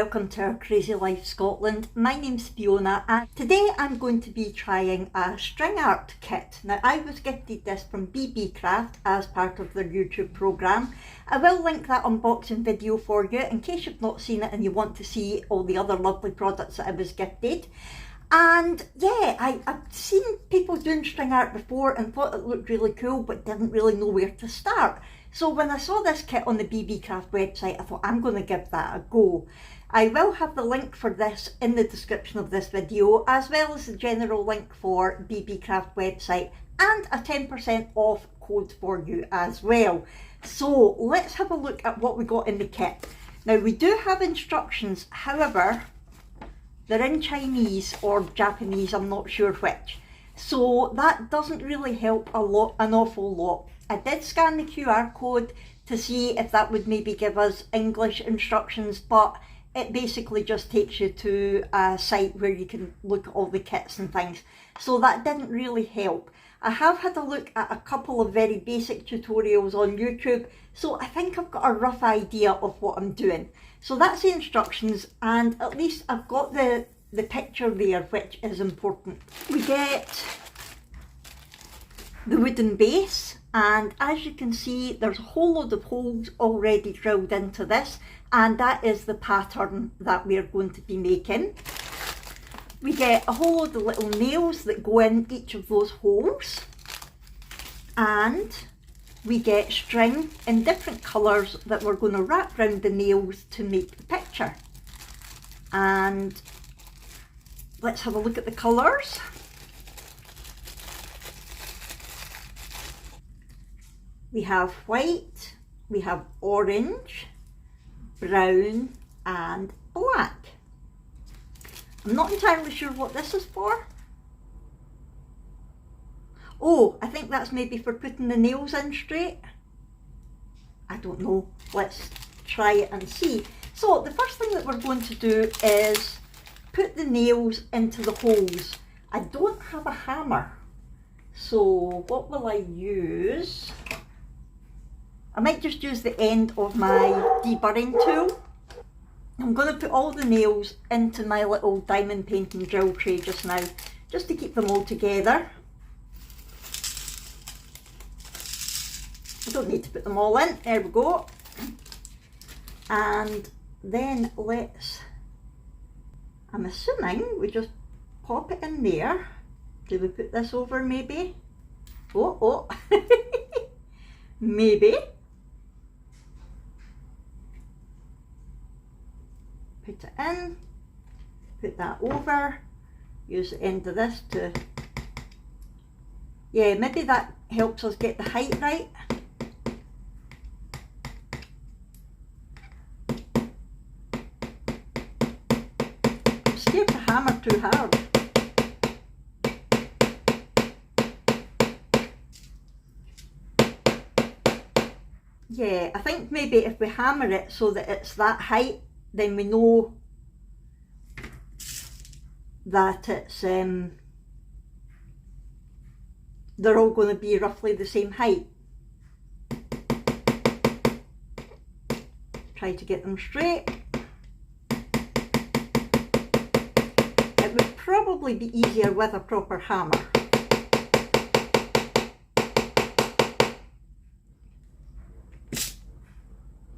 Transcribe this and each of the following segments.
welcome to our Crazy Life Scotland. My name's Fiona and today I'm going to be trying a string art kit. Now I was gifted this from Beebeecraft as part of their YouTube programme. I will link that unboxing video for you in case you've not seen it and you want to see all the other lovely products that I was gifted. And yeah, I've seen people doing string art before and thought it looked really cool but didn't really know where to start. So when I saw this kit on the Beebeecraft website, I thought I'm going to give that a go. I will have the link for this in the description of this video, as well as the general link for Beebeecraft website and a 10% off code for you as well. So let's have a look at what we got in the kit. Now we do have instructions, however, they're in Chinese or Japanese, I'm not sure which. So that doesn't really help an awful lot. I did scan the QR code to see if that would maybe give us English instructions, but it basically just takes you to a site where you can look at all the kits and things. So that didn't really help. I have had a look at a couple of very basic tutorials on YouTube, so I think I've got a rough idea of what I'm doing. So that's the instructions, and at least I've got the picture there, which is important. We get the wooden base, and as you can see there's a whole load of holes already drilled into this, and that is the pattern that we're going to be making. We get a whole load of little nails that go in each of those holes, and we get string in different colours that we're going to wrap around the nails to make the picture. And let's have a look at the colours. We have white, we have orange, brown and black. I'm not entirely sure what this is for. Oh, I think that's maybe for putting the nails in straight. I don't know. Let's try it and see. So the first thing that we're going to do is put the nails into the holes. I don't have a hammer. So what will I use? I might just use the end of my deburring tool. I'm going to put all the nails into my little diamond painting drill tray just now, just to keep them all together. I don't need to put them all in, there we go. And then I'm assuming we just pop it in there. Do we put this over maybe? Oh, maybe. Put it in, put that over, use the end of this to, yeah, maybe that helps us get the height right. I'm scared to hammer too hard. Yeah, I think maybe if we hammer it so that it's that height, then we know that it's they're all going to be roughly the same height. Try to get them straight. It would probably be easier with a proper hammer.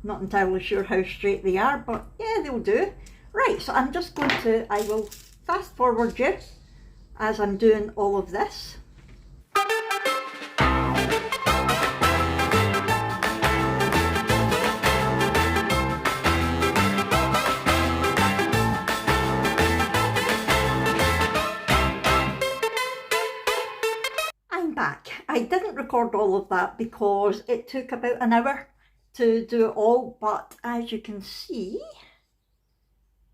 Not entirely sure how straight they are, but yeah, they'll do. Right, so I'm just going to, I will fast forward you as I'm doing all of this. I'm back. I didn't record all of that because it took about an hour to do it all, but as you can see,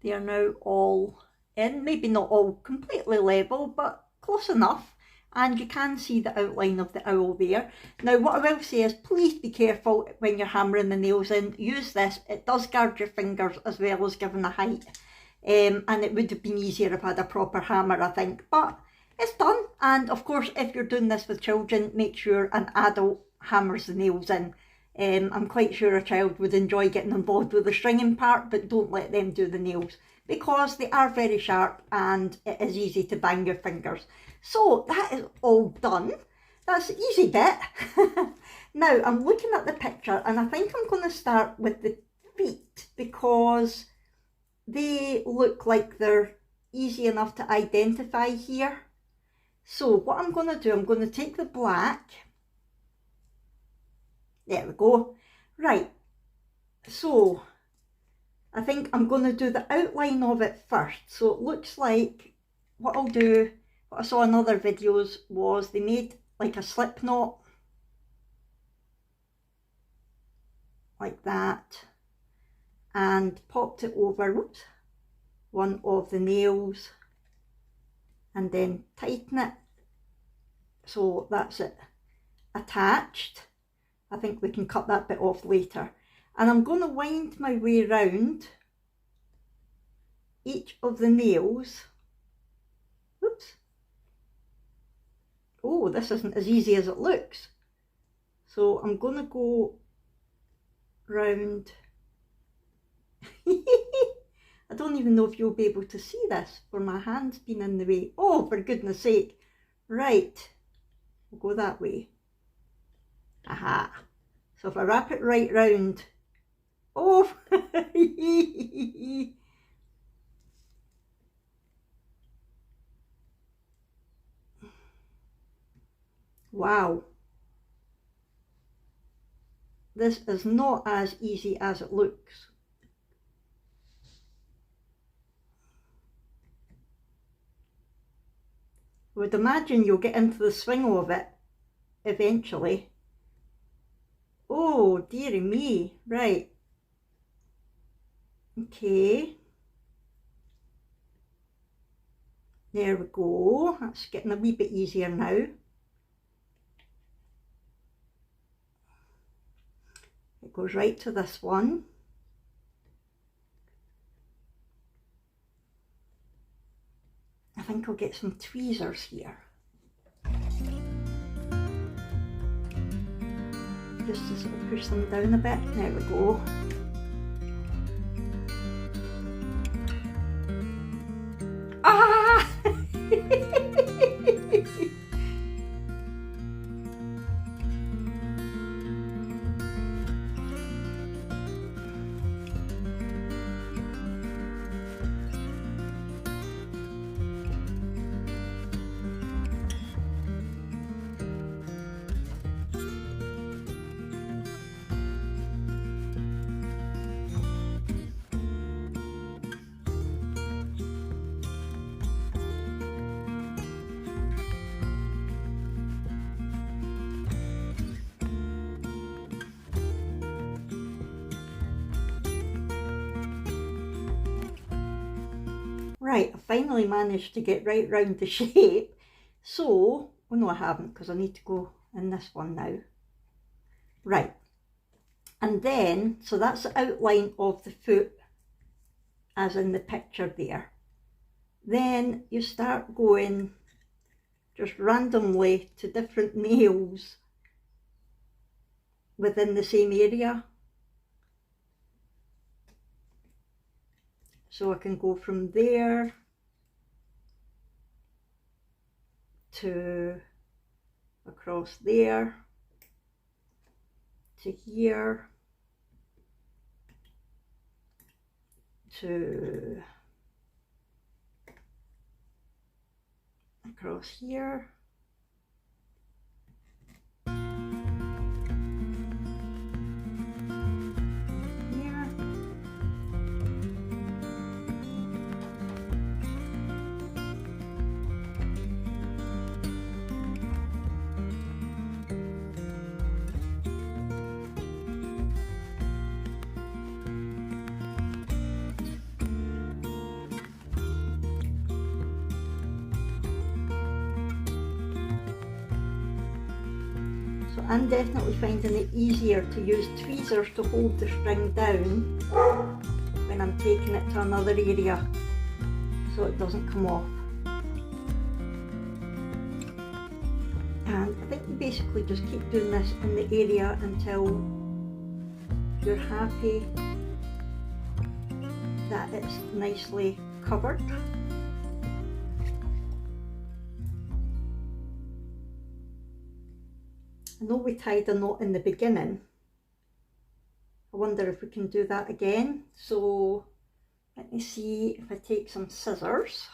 they are now all in. Maybe not all completely level, but close enough, and you can see the outline of the owl there. Now what I will say is please be careful when you're hammering the nails in. Use this, it does guard your fingers as well as giving a height, and it would have been easier if I had a proper hammer, I think, but it's done. And of course if you're doing this with children, make sure an adult hammers the nails in. I'm quite sure a child would enjoy getting involved with the stringing part, but don't let them do the nails because they are very sharp and it is easy to bang your fingers. So that is all done. That's the easy bit. Now I'm looking at the picture and I think I'm going to start with the feet because they look like they're easy enough to identify here. So what I'm going to do, I'm going to take the black. There we go. Right, so I think I'm going to do the outline of it first. So it looks like what I'll do, what I saw in other videos was they made like a slip knot. Like that. And popped it over, whoops, one of the nails. And then tighten it. So that's it attached. I think we can cut that bit off later. And I'm going to wind my way round each of the nails. Oops. Oh, this isn't as easy as it looks. So I'm going to go round. I don't even know if you'll be able to see this for my hand's been in the way. Oh, for goodness sake. Right. We'll go that way. Aha. So if I wrap it right round. Oh. Wow. This is not as easy as it looks. I would imagine you'll get into the swing of it eventually. Oh, dearie me. Right. Okay. There we go. That's getting a wee bit easier now. It goes right to this one. I think I'll get some tweezers here. Just to sort of push them down a bit. There we go. Ah! Right, I finally managed to get right round the shape. So, oh no I haven't because I need to go in this one now. Right, and then, so that's the outline of the foot as in the picture there. Then you start going just randomly to different nails within the same area. So I can go from there to across there to here to across here. I'm definitely finding it easier to use tweezers to hold the string down when I'm taking it to another area so it doesn't come off. And I think you basically just keep doing this in the area until you're happy that it's nicely covered. I know we tied a knot in the beginning. I wonder if we can do that again. So let me see if I take some scissors.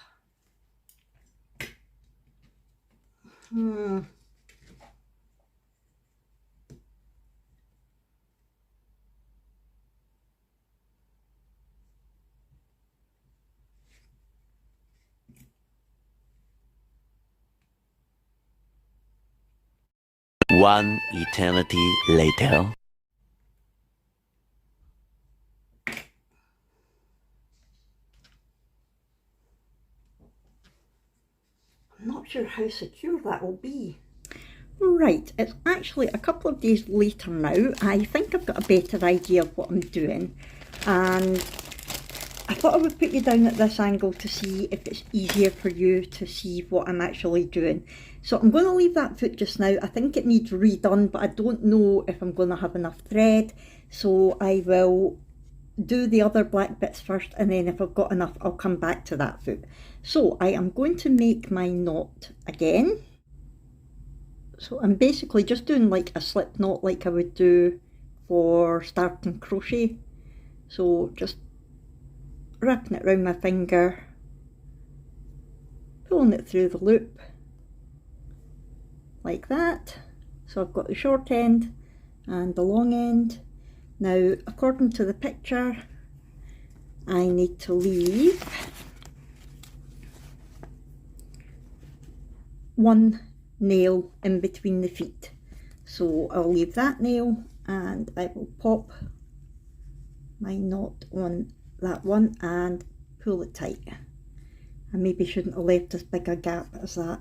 One eternity later. I'm not sure how secure that will be. Right, it's actually a couple of days later now. I think I've got a better idea of what I'm doing, and I thought I would put you down at this angle to see if it's easier for you to see what I'm actually doing. So I'm going to leave that foot just now. I think it needs redone, but I don't know if I'm going to have enough thread, so I will do the other black bits first, and then if I've got enough I'll come back to that foot. So I am going to make my knot again. So I'm basically just doing like a slip knot like I would do for starting crochet. So just wrapping it around my finger, pulling it through the loop like that. So I've got the short end and the long end. Now, according to the picture, I need to leave one nail in between the feet. So I'll leave that nail and I will pop my knot on that one and pull it tight. I maybe shouldn't have left as big a gap as that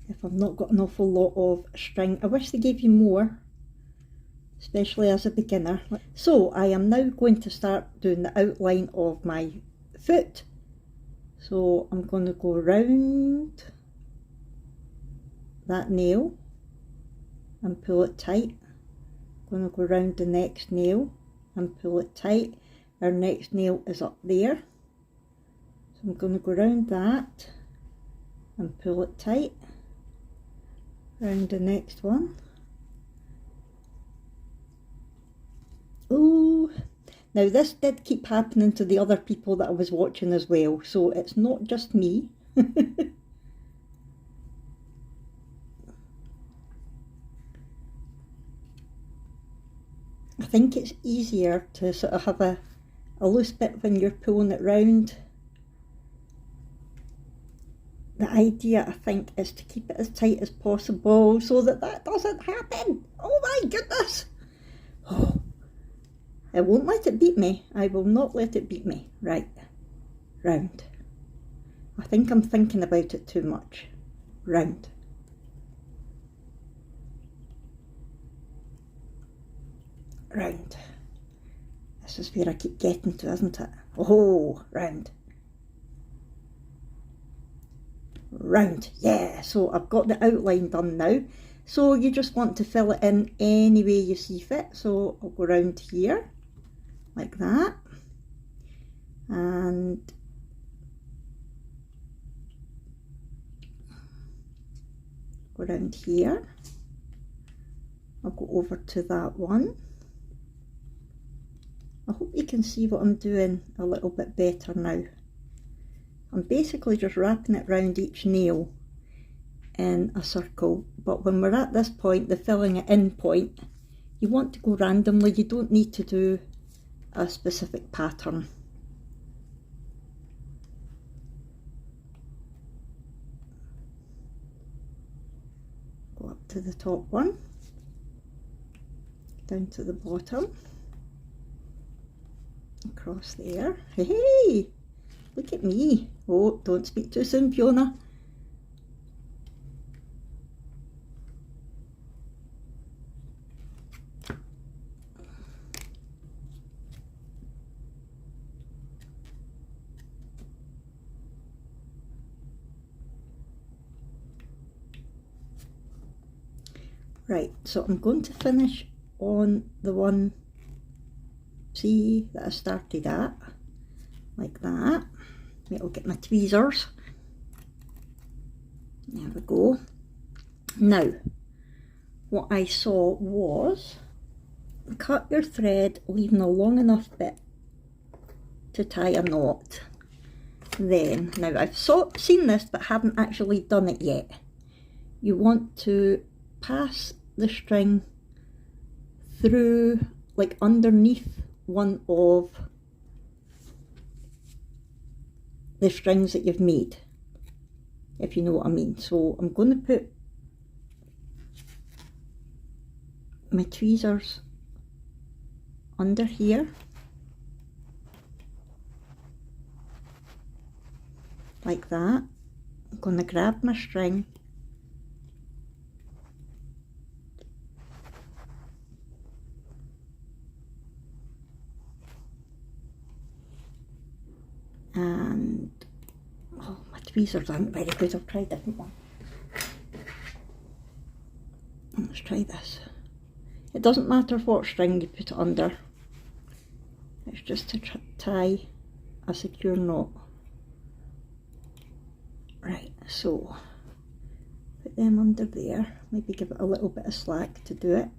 if I've not got an awful lot of string. I wish they gave you more, especially as a beginner. So I am now going to start doing the outline of my foot. So I'm going to go around that nail and pull it tight. I'm going to go around the next nail and pull it tight. Our next nail is up there. So I'm going to go around that and pull it tight. Around the next one. Oh, now this did keep happening to the other people that I was watching as well, so it's not just me. I think it's easier to sort of have a loose bit when you're pulling it round. The idea, I think, is to keep it as tight as possible so that that doesn't happen. Oh my goodness! Oh. I won't let it beat me. I will not let it beat me. Right, round. I think I'm thinking about it too much. Round. Round. This is where I keep getting to, isn't it? Oh, round. Round. Yeah, so I've got the outline done now. So you just want to fill it in any way you see fit. So I'll go round here, like that. And go around here. I'll go over to that one. I hope you can see what I'm doing a little bit better now. I'm basically just wrapping it around each nail in a circle, but when we're at this point, the filling it in point, you want to go randomly. You don't need to do a specific pattern. Go up to the top one, down to the bottom, across there. Hey, look at me. Oh, don't speak too soon, Fiona. Right, so I'm going to finish on the one see that I started at, like that. Wait, I'll get my tweezers. There we go. Now, what I saw was, cut your thread, leaving a long enough bit to tie a knot. Then, now I've seen this but haven't actually done it yet. You want to pass the string through, like underneath one of the strings that you've made, if you know what I mean. So I'm going to put my tweezers under here, like that. I'm going to grab my string and, oh, my tweezers aren't very good, I'll try a different one. Let's try this. It doesn't matter what string you put it under, it's just to tie a secure knot. Right, so put them under there, maybe give it a little bit of slack to do it.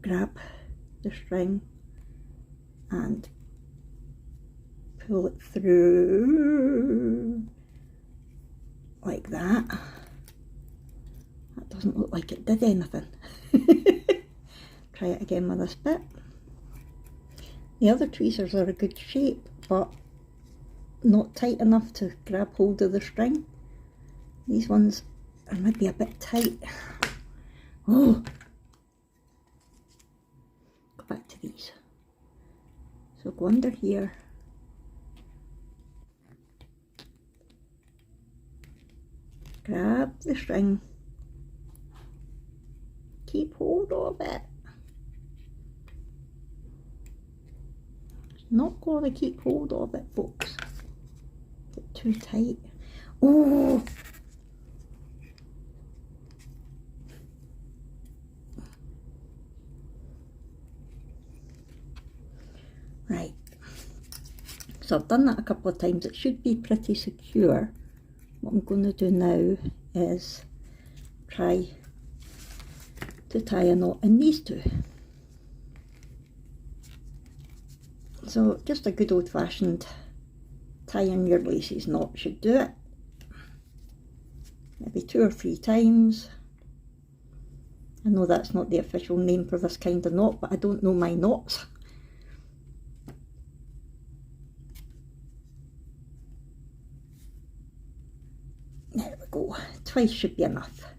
Grab the string and pull it through like that. That doesn't look like it did anything. Try it again with this bit. The other tweezers are a good shape, but not tight enough to grab hold of the string. These ones are maybe a bit tight. Oh! Go back to these. So go under here. Grab the string. Keep hold of it. Not going to keep hold of it, folks. Get too tight. Oh! Right. So I've done that a couple of times. It should be pretty secure. What I'm going to do now is try to tie a knot in these two. So just a good old-fashioned tying your laces knot should do it. Maybe 2 or 3 times. I know that's not the official name for this kind of knot, but I don't know my knots. There we go. Twice should be enough.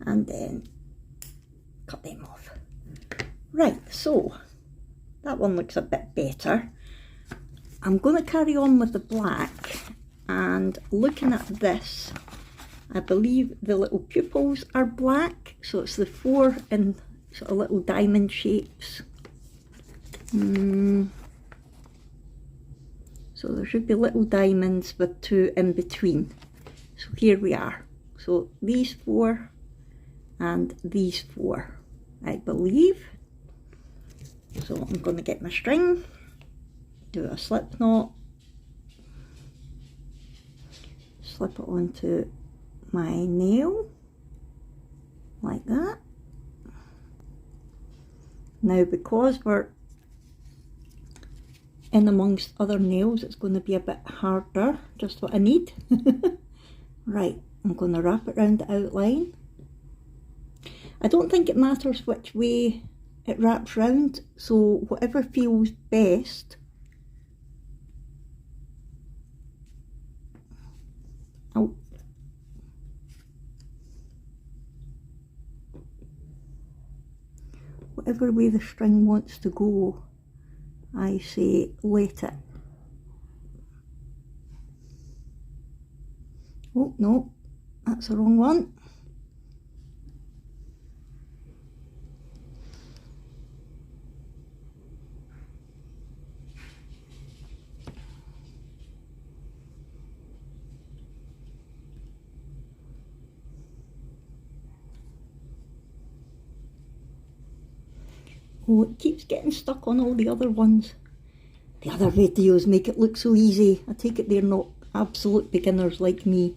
And then cut them off. Right, so that one looks a bit better. I'm going to carry on with the black, and looking at this, I believe the little pupils are black, so it's the 4 in sort of little diamond shapes. So there should be little diamonds with 2 in between. So here we are. So these 4 and these 4, I believe. So I'm going to get my string, do a slip knot, slip it onto my nail, like that. Now because we're in amongst other nails, it's going to be a bit harder, just what I need. Right, I'm going to wrap it around the outline. I don't think it matters which way it wraps round, so whatever feels best. Oh. Whatever way the string wants to go, I say let it. Oh no, that's the wrong one. Oh, it keeps getting stuck on all the other ones. The other videos make it look so easy. I take it they're not absolute beginners like me.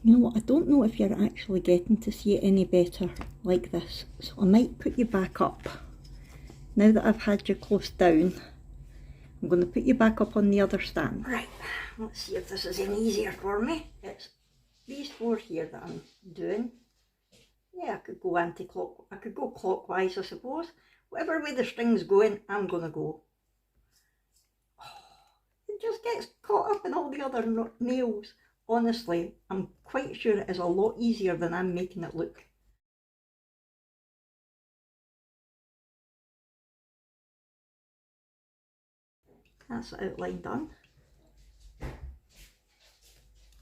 You know what, I don't know if you're actually getting to see it any better like this. So I might put you back up. Now that I've had you close down, I'm going to put you back up on the other stand. Right, let's see if this is any easier for me. It's these four here that I'm doing. Yeah, I could go anti-clockwise, I could go clockwise I suppose. Whatever way the string's going, I'm going to go. Oh, it just gets caught up in all the other nails. Honestly, I'm quite sure it is a lot easier than I'm making it look. That's the outline done.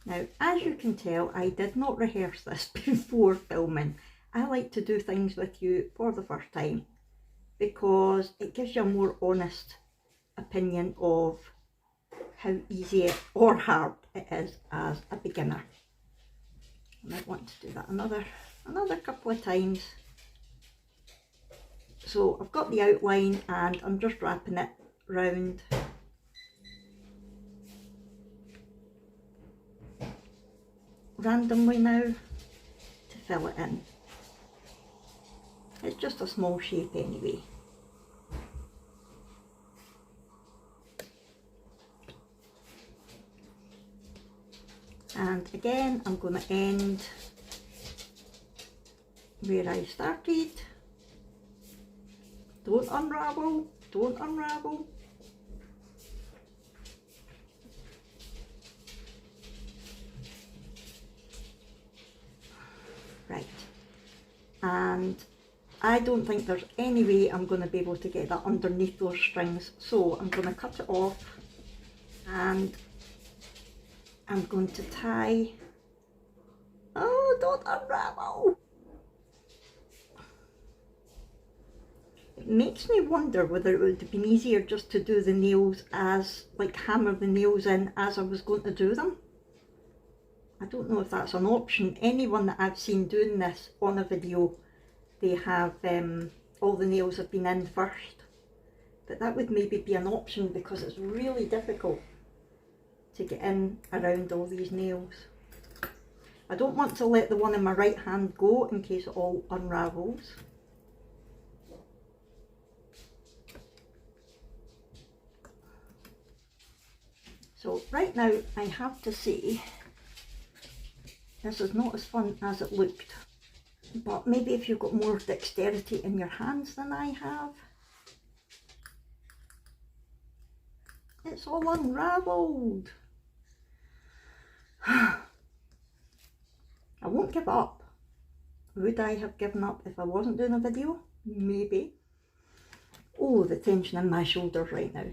Now, as you can tell, I did not rehearse this before filming. I like to do things with you for the first time because it gives you a more honest opinion of how easy or hard it is as a beginner. I might want to do that another couple of times. So I've got the outline and I'm just wrapping it round. Randomly now to fill it in. It's just a small shape anyway. And again, I'm going to end where I started. Don't unravel, don't unravel. Right, and I don't think there's any way I'm going to be able to get that underneath those strings, so I'm going to cut it off and I'm going to tie. Oh, don't unravel! It makes me wonder whether it would have been easier just to do the nails as, like hammer the nails in as I was going to do them. I don't know if that's an option. Anyone that I've seen doing this on a video, they have all the nails have been in first. But that would maybe be an option because it's really difficult to get in around all these nails. I don't want to let the one in my right hand go in case it all unravels. So right now I have to say, this is not as fun as it looked, but maybe if you've got more dexterity in your hands than I have. It's all unravelled. I won't give up. Would I have given up if I wasn't doing a video? Maybe. Oh, the tension in my shoulders right now.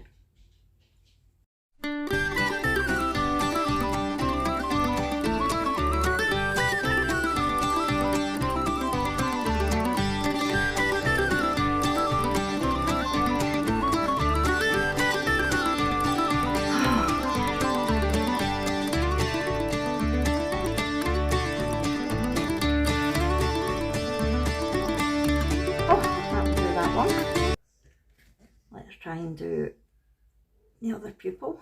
Let's try and do the other pupil.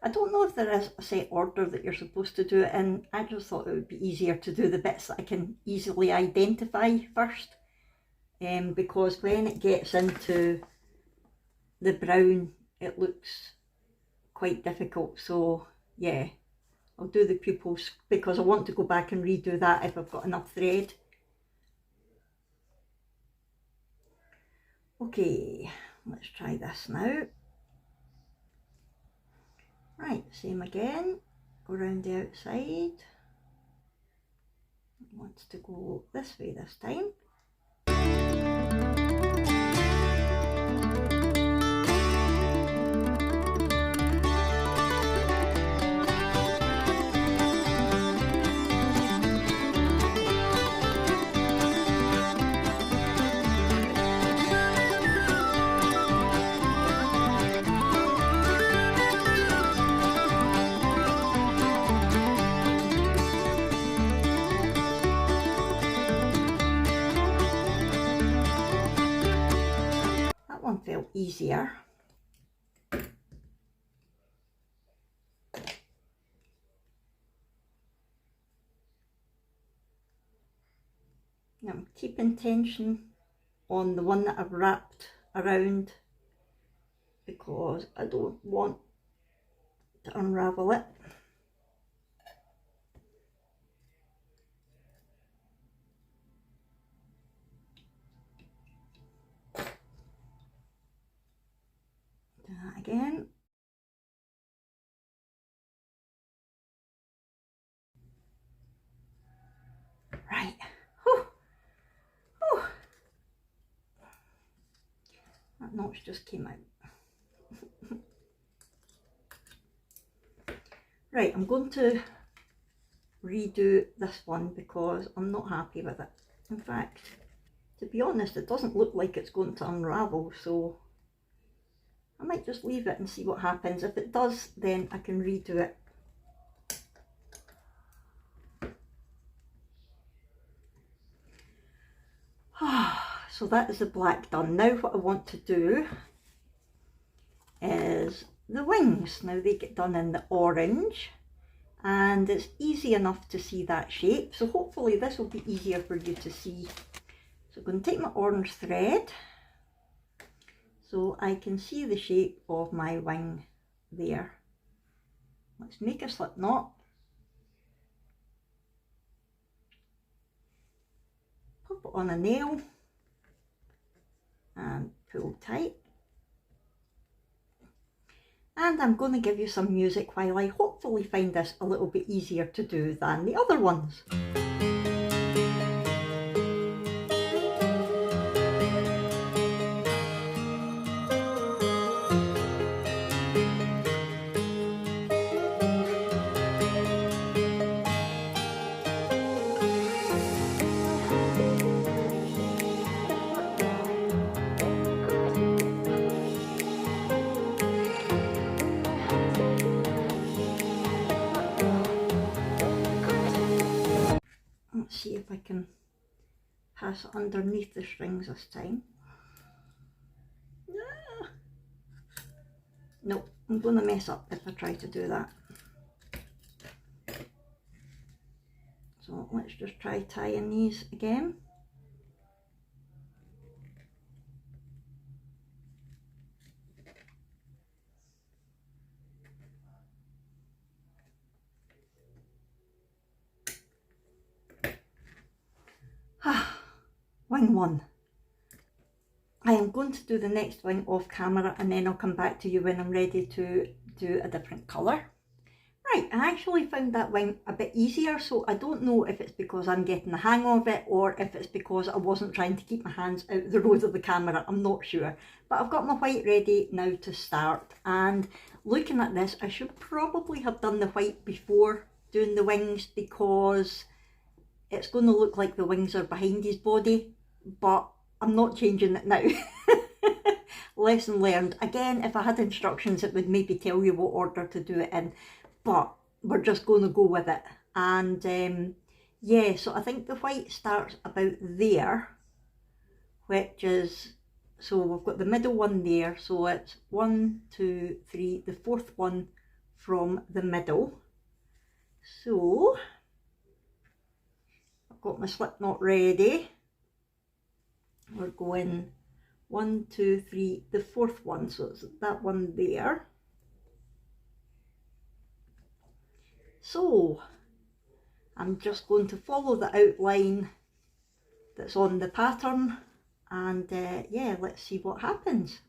I don't know if there is a set order that you're supposed to do it in. I just thought it would be easier to do the bits that I can easily identify first, because when it gets into the brown it looks quite difficult. So yeah, I'll do the pupils because I want to go back and redo that if I've got enough thread. Okay, let's try this now. Right, same again, go around the outside. It wants to go this way this time. felt easier. Now I'm keeping tension on the one that I've wrapped around because I don't want to unravel it. Do that again. Right. Whew. Whew. That notch just came out. Right, I'm going to redo this one because I'm not happy with it. In fact, to be honest, it doesn't look like it's going to unravel, so I might just leave it and see what happens. If it does, then I can redo it. So that is the black done. Now what I want to do is the wings. Now they get done in the orange and it's easy enough to see that shape. So hopefully this will be easier for you to see. So I'm going to take my orange thread so I can see the shape of my wing there. Let's make a slip knot. Pop it on a nail and pull tight. And I'm going to give you some music while I hopefully find this a little bit easier to do than the other ones. Let's see if I can pass it underneath the strings this time. No, I'm going to mess up if I try to do that. So let's just try tying these again. Wing one. I am going to do the next wing off camera and then I'll come back to you when I'm ready to do a different colour. Right, I actually found that wing a bit easier, so I don't know if it's because I'm getting the hang of it or if it's because I wasn't trying to keep my hands out the road of the camera, I'm not sure. But I've got my white ready now to start, and looking at this I should probably have done the white before doing the wings because it's going to look like the wings are behind his body, but I'm not changing it now. Lesson learned. Again, if I had instructions it would maybe tell you what order to do it in, but we're just going to go with it. And yeah, so I think the white starts about there, which is, so we've got the middle one there, so it's 1, 2, 3, the fourth one from the middle. So I've got my slip knot ready. We're going 1, 2, 3, the fourth one, so it's that one there. So I'm just going to follow the outline that's on the pattern, and yeah, let's see what happens.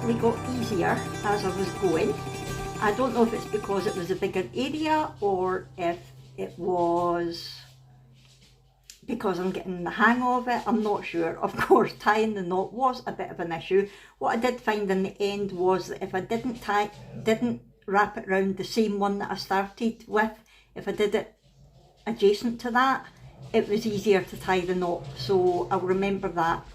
definitely got easier as I was going. I don't know if it's because it was a bigger area or if it was because I'm getting the hang of it. I'm not sure. Of course, tying the knot was a bit of an issue. What I did find in the end was that if I didn't wrap it around the same one that I started with, if I did it adjacent to that, it was easier to tie the knot. So I'll remember that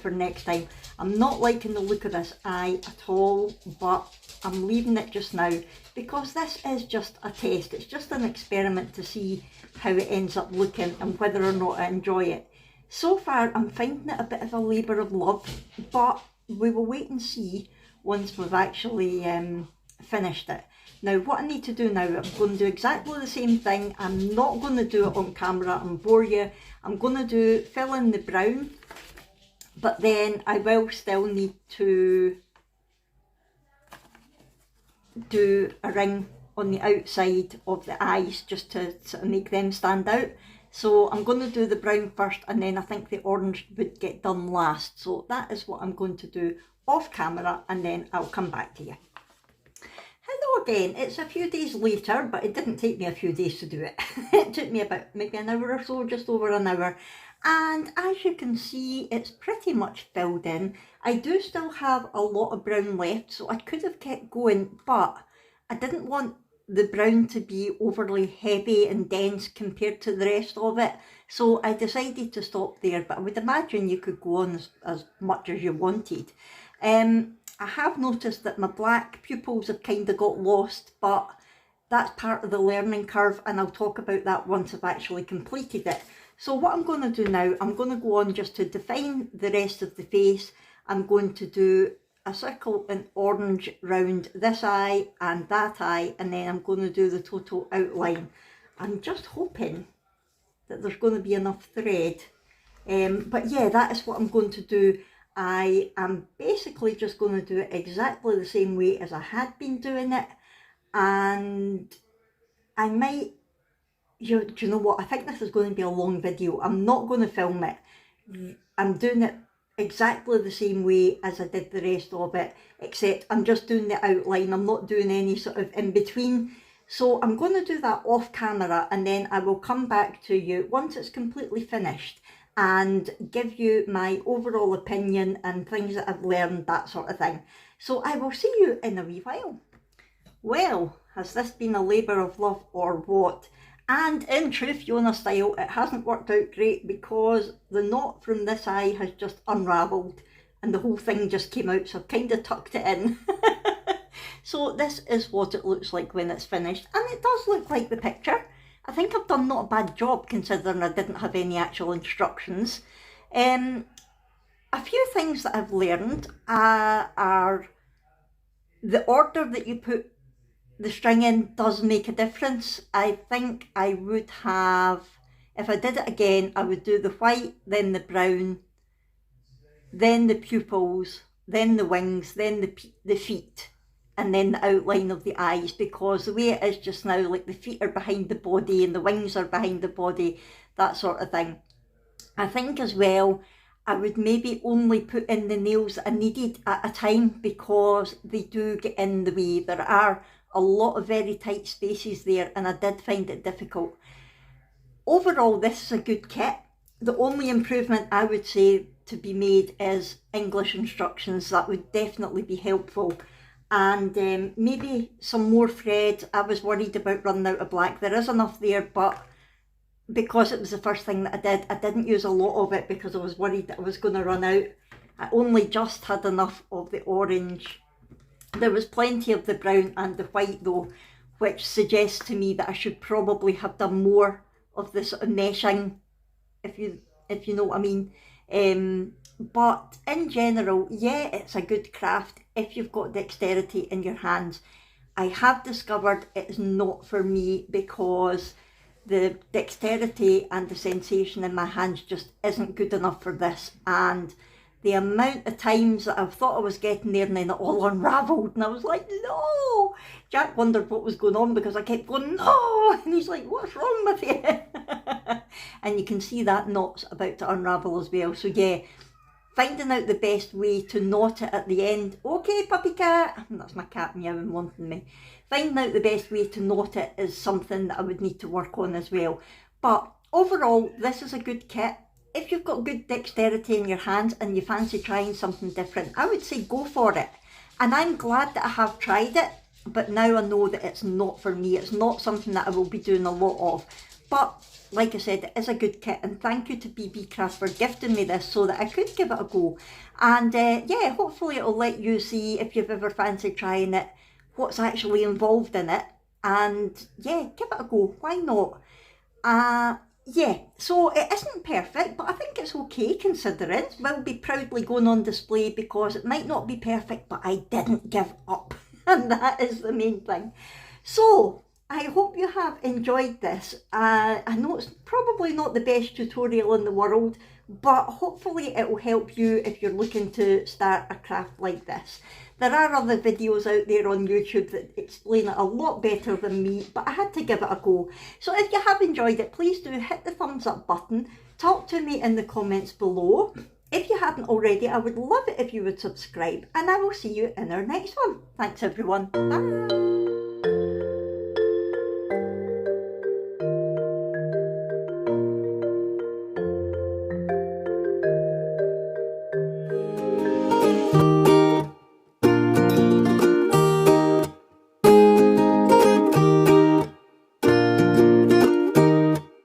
for next time. I'm not liking the look of this eye at all, but I'm leaving it just now because this is just a test. It's just an experiment to see how it ends up looking and whether or not I enjoy it. So far I'm finding it a bit of a labour of love, but we will wait and see once we've actually finished it. Now what I need to do now, I'm going to do exactly the same thing. I'm not going to do it on camera and bore you. I'm going to fill in the brown, but then I will still need to do a ring on the outside of the eyes just to sort of make them stand out. So I'm going to do the brown first, and then I think the orange would get done last. So that is what I'm going to do off camera, and then I'll come back to you. Hello again, it's a few days later, but it didn't take me a few days to do it. It took me about maybe an hour or so, just over an hour. And as you can see, it's pretty much filled in. I do still have a lot of brown left, so I could have kept going, but I didn't want the brown to be overly heavy and dense compared to the rest of it. So I decided to stop there, but I would imagine you could go on as much as you wanted. I have noticed that my black pupils have kind of got lost, but that's part of the learning curve, and I'll talk about that once I've actually completed it. So what I'm going to do now, I'm going to go on just to define the rest of the face. I'm going to do a circle in orange round this eye and that eye, and then I'm going to do the total outline. I'm just hoping that there's going to be enough thread. But yeah, that is what I'm going to do. I am basically just going to do it exactly the same way as I had been doing it, and I might, do you know what, I think this is going to be a long video. I'm not going to film it. I'm doing it exactly the same way as I did the rest of it, except I'm just doing the outline. I'm not doing any sort of in between. So I'm going to do that off camera, and then I will come back to you once it's completely finished and give you my overall opinion and things that I've learned, that sort of thing. So I will see you in a wee while. Well, has this been a labour of love or what? And in true Fiona style, it hasn't worked out great because the knot from this eye has just unravelled and the whole thing just came out, so I've kind of tucked it in. So this is what it looks like when it's finished, and it does look like the picture. I think I've done not a bad job considering I didn't have any actual instructions. A few things that I've learned are the order that you put the string in does make a difference. I think I would have, if I did it again, I would do the white, then the brown, then the pupils, then the wings, then the feet, and then the outline of the eyes, because the way it is just now, like the feet are behind the body and the wings are behind the body, that sort of thing. I think as well, I would maybe only put in the nails that I needed at a time, because they do get in the way. There are a lot of very tight spaces there, and I did find it difficult. Overall, this is a good kit. The only improvement I would say to be made is English instructions. That would definitely be helpful. And maybe some more thread. I was worried about running out of black. There is enough there, but because it was the first thing that I didn't use a lot of it because I was worried that I was going to run out. I only just had enough of the orange. There was plenty of the brown and the white though, which suggests to me that I should probably have done more of the sort of meshing, if you know what I mean. But in general, yeah, it's a good craft if you've got dexterity in your hands. I have discovered it's not for me because the dexterity and the sensation in my hands just isn't good enough for this, and the amount of times that I've thought I was getting there and then it all unravelled and I was like, no! Jack wondered what was going on because I kept going, no! And he's like, what's wrong with you? And you can see that knot's about to unravel as well. So yeah, finding out the best way to knot it at the end. Okay, puppy cat, that's my cat meowing wanting me. Finding out the best way to knot it is something that I would need to work on as well. But overall, this is a good kit. If you've got good dexterity in your hands and you fancy trying something different, I would say go for it. And I'm glad that I have tried it, but now I know that it's not for me. It's not something that I will be doing a lot of. But like I said, it is a good kit, and thank you to Beebeecraft for gifting me this so that I could give it a go. And yeah, hopefully it'll let you see, if you've ever fancied trying it, what's actually involved in it. And yeah, give it a go. Why not? Yeah, so it isn't perfect, but I think it's okay considering. Will be proudly going on display because it might not be perfect, but I didn't give up. And that is the main thing. So, I hope you have enjoyed this. I know it's probably not the best tutorial in the world, but hopefully it will help you if you're looking to start a craft like this. There are other videos out there on YouTube that explain it a lot better than me, but I had to give it a go. So if you have enjoyed it, please do hit the thumbs up button. Talk to me in the comments below. If you haven't already, I would love it if you would subscribe, and I will see you in our next one. Thanks everyone. Bye.